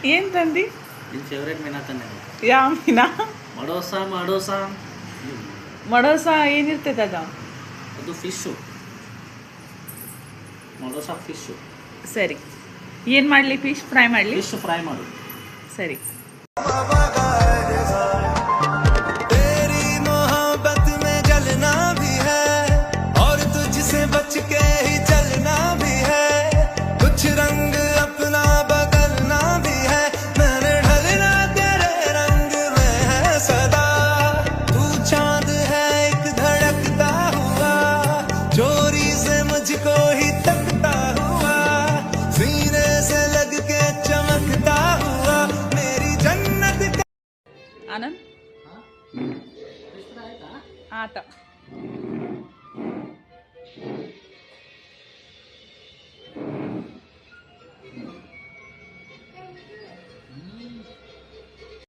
ಏನು ತಂದು? ನಿನ್ನ ಫೇವ್ರೇಟ್ ಮೀನಾ ತಂದೆ. ಯಾವ ಮೀನಾ? ಮಡೋಸ ಏನಿರ್ತೈತೆ ಅದು ಫಿಶ್ಶು. ಮಡೋಸ ಫಿಶ್ಶು. ಸರಿ, ಏನು ಮಾಡಲಿ? ಫಿಶ್ ಫ್ರೈ ಮಾಡಲಿ? ಫಿಶ್ ಫ್ರೈ ಮಾಡು. ಸರಿ. ಆನಂದ್ ಆತ